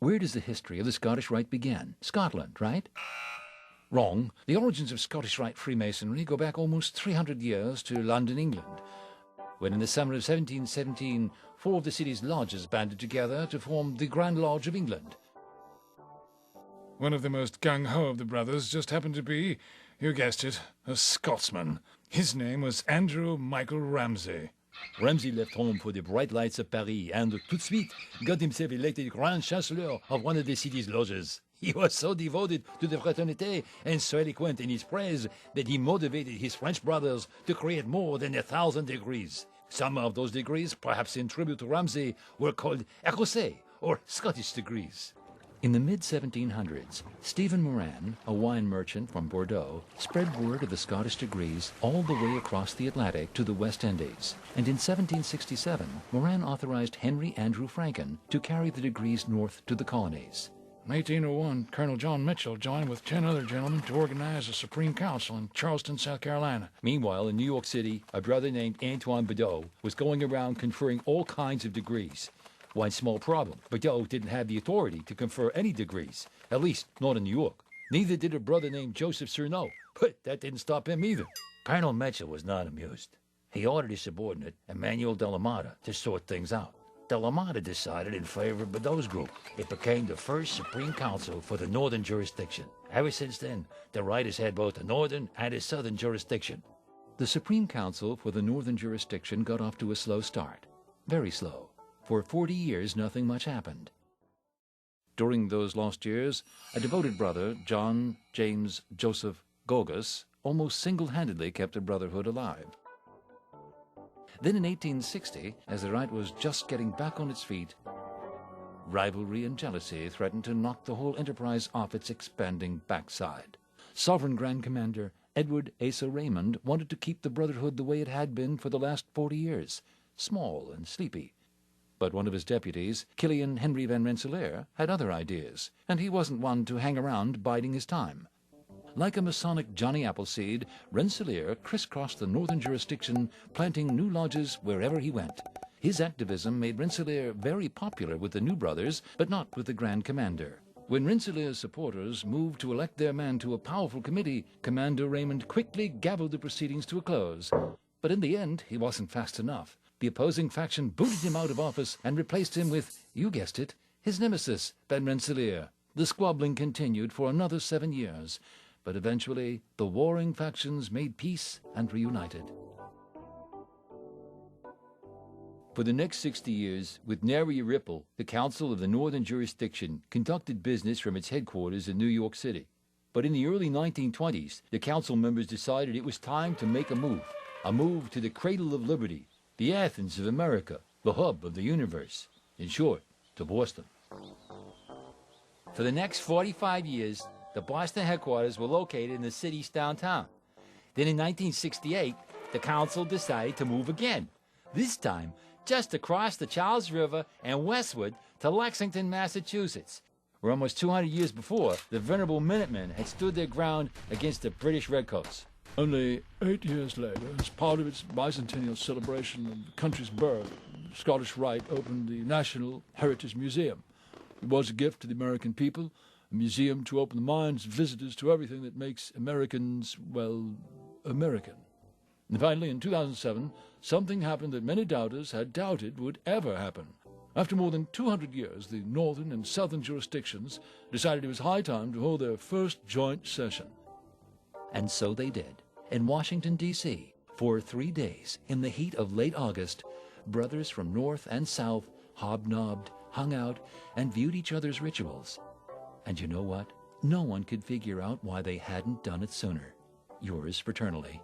Where does the history of the Scottish Rite begin? Scotland, right? Wrong. The origins of Scottish Rite Freemasonry go back almost 300 years to London, England, when in the summer of 1717, 4 of the city's lodges banded together to form the Grand Lodge of England. One of the most gung-ho of the brothers just happened to be, you guessed it, a Scotsman. His name was Andrew Michael Ramsay. Ramsay left home for the bright lights of Paris and, tout de suite, got himself elected Grand Chancellor of one of the city's lodges. He was so devoted to the fraternité and so eloquent in his praise that he motivated his French brothers to create more than 1,000 degrees. Some of those degrees, perhaps in tribute to Ramsay, were called Écossais, or Scottish degrees. In the mid-1700s, Stephen Moran, a wine merchant from Bordeaux, spread word of the Scottish degrees all the way across the Atlantic to the West Indies. And in 1767, Moran authorized Henry Andrew Franklin to carry the degrees north to the colonies. In 1801, Colonel John Mitchell joined with 10 other gentlemen to organize a Supreme Council in Charleston, South Carolina. Meanwhile, in New York City, a brother named Antoine Bedeau was going around conferring all kinds of degrees. One small problem: Bedeau didn't have the authority to confer any degrees, at least not in New York. Neither did a brother named Joseph Surnow, but that didn't stop him either. Colonel Mitchell was not amused. He ordered his subordinate, Emmanuel de la Mata, to sort things out. De la Mata decided in favor of Bedeau's group. It became the first Supreme Council for the Northern jurisdiction. Ever since then, the Rite has had both the Northern and a Southern jurisdiction. The Supreme Council for the Northern jurisdiction got off to a slow start. Very slow. For 40 years, nothing much happened. During those lost years, a devoted brother, John James Joseph Gogas, almost single-handedly kept the brotherhood alive. Then in 1860, as the Rite was just getting back on its feet, rivalry and jealousy threatened to knock the whole enterprise off its expanding backside. Sovereign Grand Commander Edward Asa Raymond wanted to keep the brotherhood the way it had been for the last 40 years, small and sleepy. But one of his deputies, Killian Henry Van Rensselaer, had other ideas, and he wasn't one to hang around biding his time. Like a Masonic Johnny Appleseed, Rensselaer crisscrossed the northern jurisdiction, planting new lodges wherever he went. His activism made Rensselaer very popular with the new brothers, but not with the Grand Commander. When Rensselaer's supporters moved to elect their man to a powerful committee, Commander Raymond quickly gavelled the proceedings to a close. But in the end, he wasn't fast enough. The opposing faction booted him out of office and replaced him with, you guessed it, his nemesis, Van Rensselaer. The squabbling continued for another 7 years, but eventually the warring factions made peace and reunited. For the next 60 years, with nary a ripple, the Council of the Northern Jurisdiction conducted business from its headquarters in New York City. But in the early 1920s, the council members decided it was time to make a move to the cradle of liberty, the Athens of America, the hub of the universe. In short, to Boston. For the next 45 years, the Boston headquarters were located in the city's downtown. Then in 1968, the council decided to move again, this time just across the Charles River and westward to Lexington, Massachusetts, where almost 200 years before, the venerable Minutemen had stood their ground against the British Redcoats. Only 8 years later, as part of its bicentennial celebration of the country's birth, the Scottish Rite opened the National Heritage Museum. It was a gift to the American people, a museum to open the minds of visitors to everything that makes Americans, well, American. And finally, in 2007, something happened that many doubters had doubted would ever happen. After more than 200 years, the northern and southern jurisdictions decided it was high time to hold their first joint session. And so they did. In Washington, D.C., for 3 days, in the heat of late August, brothers from north and south hobnobbed, hung out, and viewed each other's rituals. And you know what? No one could figure out why they hadn't done it sooner. Yours fraternally,